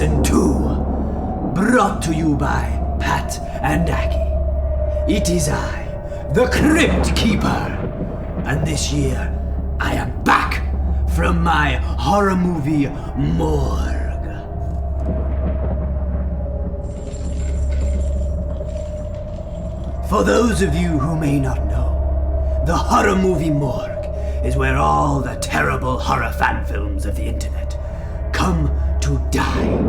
Season 2, brought to you by Pat and Aki. It is I, the Crypt Keeper, and this year I am back from my horror movie morgue. For those of you who may not know, the horror movie morgue is where all the terrible horror fan films of the internet come to die.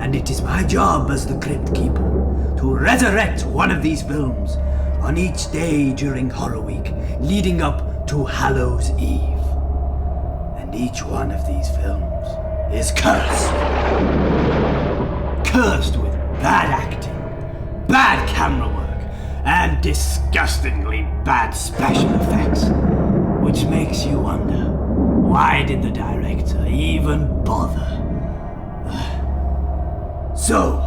And it is my job as the Crypt Keeper to resurrect one of these films on each day during Horror Week leading up to Hallows Eve. And each one of these films is cursed. Cursed with bad acting, bad camera work, and disgustingly bad special effects. Which makes you wonder, why did the director even bother? So,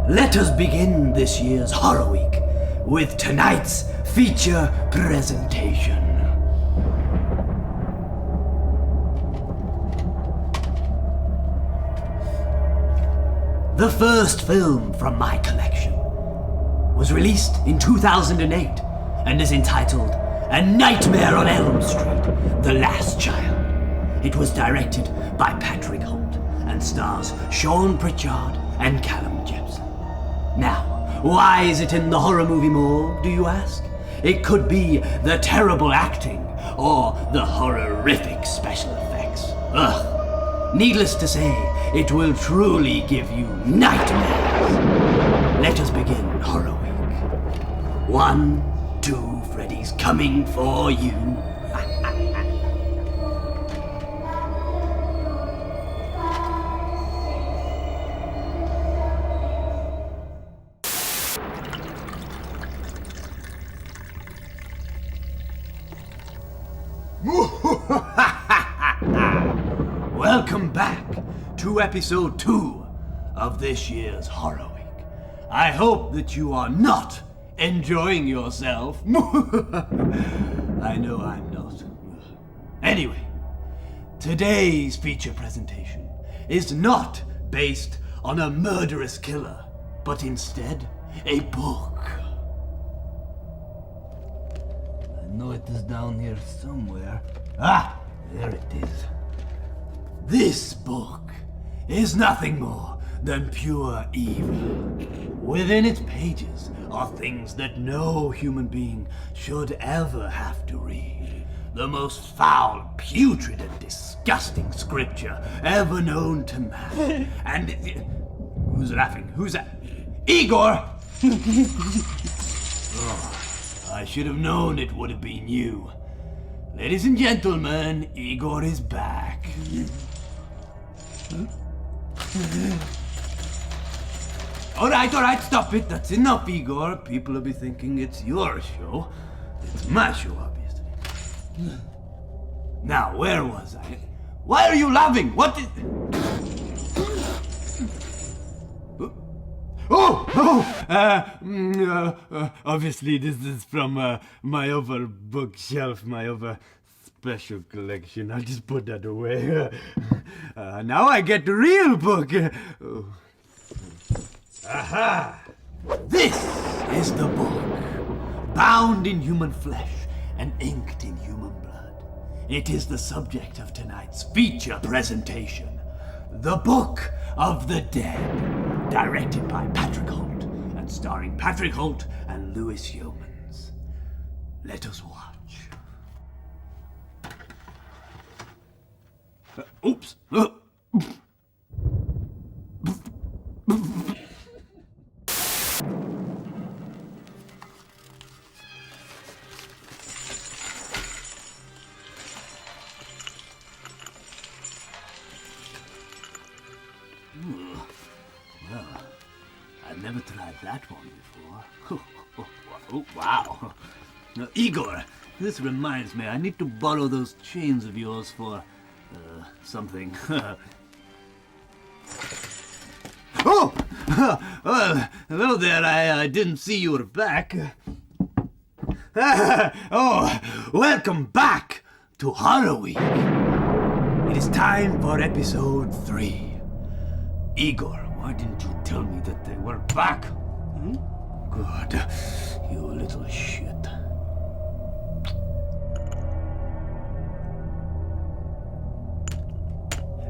let us begin this year's Horror Week with tonight's feature presentation. The first film from my collection was released in 2008 and is entitled A Nightmare on Elm Street, The Last Child. It was directed by Patrick Holt and stars Sean Pritchard and Callum Jepson. Now, why is it in the horror movie morgue, do you ask? It could be the terrible acting or the horrific special effects. Ugh. Needless to say, it will truly give you nightmares. Let us begin Horror Week. 1, 2, Freddy's coming for you. Welcome back to episode 2 of this year's Horror Week. I hope that you are not enjoying yourself. I know I'm not. Anyway, today's feature presentation is not based on a murderous killer, but instead a book. I know it is down here somewhere. Ah, there it is. This book is nothing more than pure evil. Within its pages are things that no human being should ever have to read. The most foul, putrid, and disgusting scripture ever known to man. And who's laughing? Who's that? Igor! Oh, I should have known it would have been you. Ladies and gentlemen, Igor is back. Alright, stop it. That's enough, Igor. People will be thinking it's your show. It's my show, obviously. Now, where was I? Why are you laughing? What is... Obviously this is from my other bookshelf, my other special collection. I'll just put that away. Now I get the real book. Aha! This is the book, bound in human flesh and inked in human blood. It is the subject of tonight's feature presentation, The Book of the Dead, directed by Patrick Holt and starring Patrick Holt and Louis Yeomans. Let us watch. Oops. Well, I've never tried that one before. Oh, wow. Now, Igor, this reminds me, I need to borrow those chains of yours for, something. Oh! Well, hello there, I didn't see you were back. Oh, welcome back to Horror Week. It is time for episode 3. Igor, why didn't you tell me that they were back? Good, you little shit.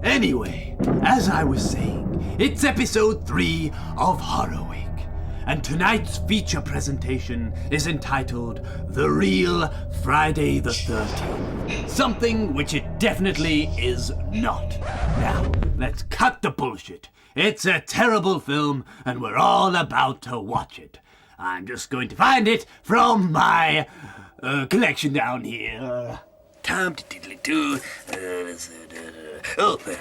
Anyway, as I was saying, it's episode 3 of Horror Week, and tonight's feature presentation is entitled The Real Friday the 13th, something which it definitely is not. Now, let's cut the bullshit. It's a terrible film, and we're all about to watch it. I'm just going to find it from my collection down here. Time to diddly-do. Oh, there.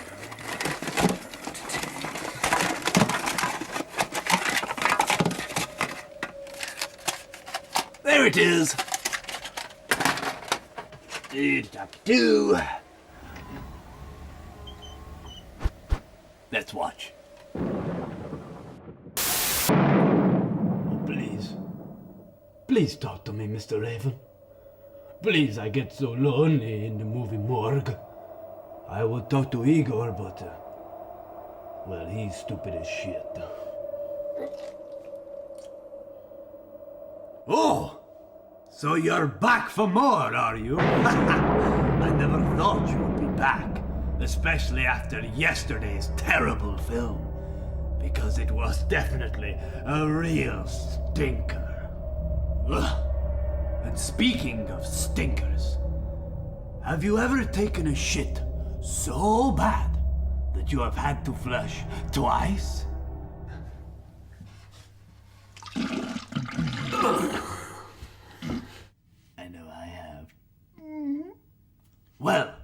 There it is. Do. Let's watch. Oh, please. Please talk to me, Mr. Raven. Please, I get so lonely in the movie morgue. I would talk to Igor, but, well, he's stupid as shit. Oh, so you're back for more, are you? I never thought you would be back, especially after yesterday's terrible film, because it was definitely a real stinker. Ugh. And speaking of stinkers, have you ever taken a shit so bad that you have had to flush twice? I know I have. Well,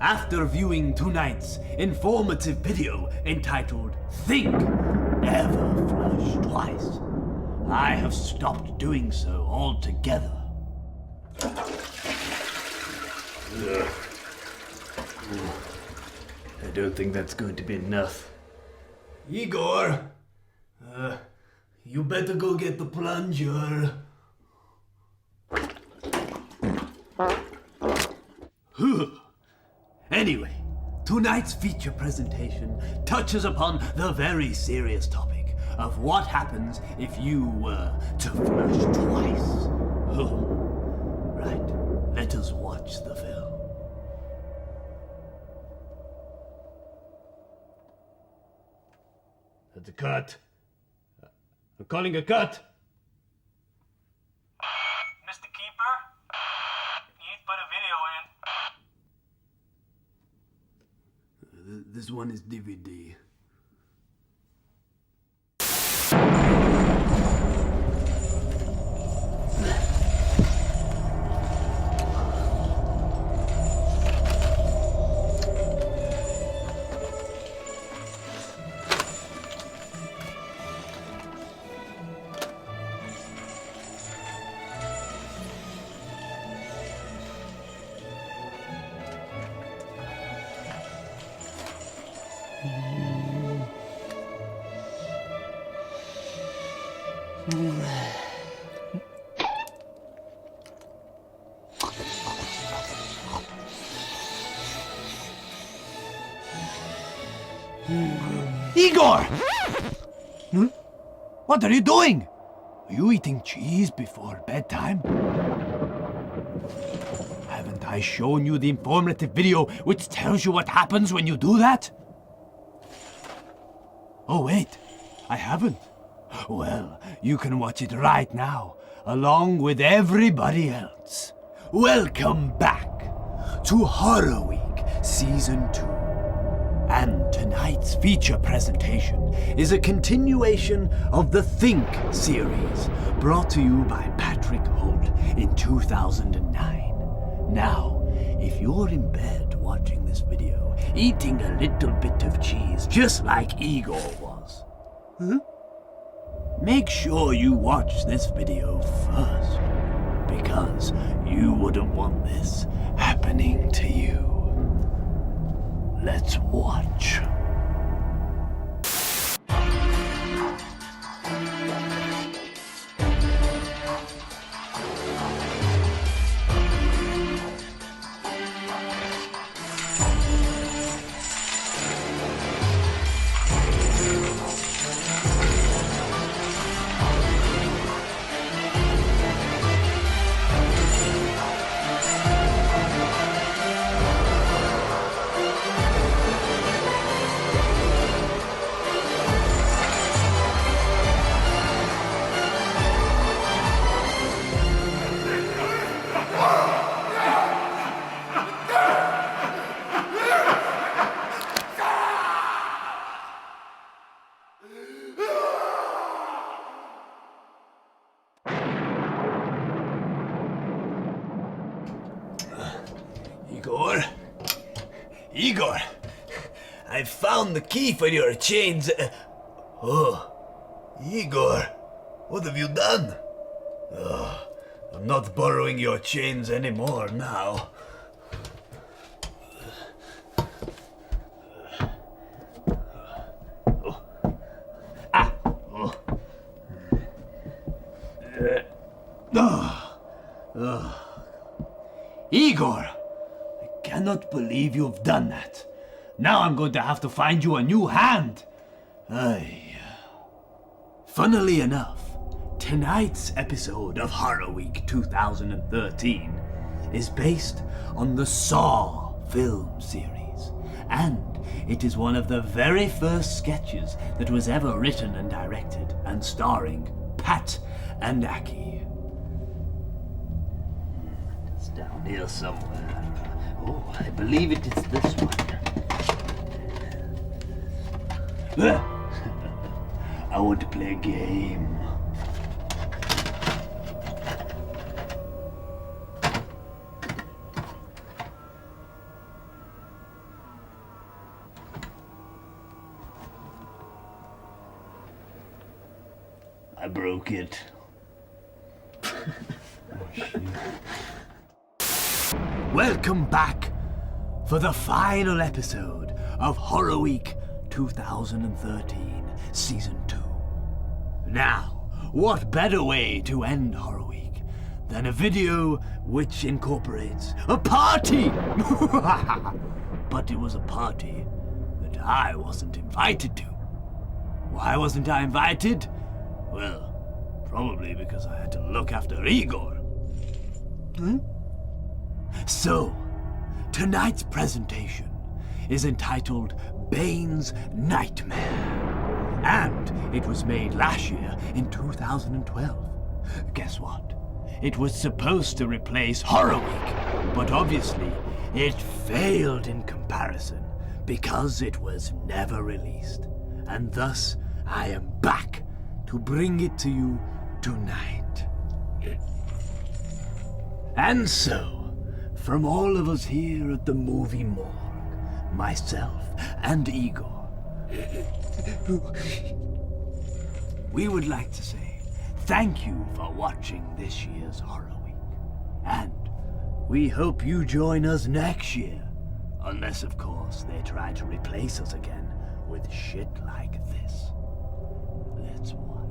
after viewing tonight's informative video entitled Think Never Flush Twice, I have stopped doing so altogether. I don't think that's going to be enough. Igor, you better go get the plunger. Anyway, tonight's feature presentation touches upon the very serious topic of what happens if you were to flush twice. Right, let us watch the film. That's a cut. I'm calling a cut. Mr. Keeper, you put a video in. This one is DVD. Igor! What are you doing? Are you eating cheese before bedtime? Haven't I shown you the informative video which tells you what happens when you do that? Oh wait, I haven't. Well, you can watch it right now, along with everybody else. Welcome back to Horror Week Season 2. And tonight's feature presentation is a continuation of the Think series, brought to you by Patrick Holt in 2009. Now, if you're in bed watching this video, eating a little bit of cheese just like Igor was, make sure you watch this video first, because you wouldn't want this happening to you. Let's watch. Igor, I found the key for your chains. Oh, Igor, what have you done? Oh, I'm not borrowing your chains anymore now. Igor, I cannot believe you've done that. Now I'm going to have to find you a new hand. Funnily enough, tonight's episode of Horror Week 2013 is based on the Saw film series, and it is one of the very first sketches that was ever written and directed and starring Pat Aki. It's down here somewhere. Oh, I believe it is this one. I want to play a game. I broke it. Welcome back for the final episode of Horror Week 2013, Season 2. Now, what better way to end Horror Week than a video which incorporates a party? But it was a party that I wasn't invited to. Why wasn't I invited? Well, probably because I had to look after Igor. So, tonight's presentation is entitled Bane's Nightmare. And it was made last year in 2012. Guess what? It was supposed to replace Horror Week, but obviously it failed in comparison because it was never released. And thus, I am back to bring it to you tonight. And so, from all of us here at the Movie Morgue, myself and Igor, we would like to say thank you for watching this year's Horror Week. And we hope you join us next year. Unless, of course, they try to replace us again with shit like this. Let's watch.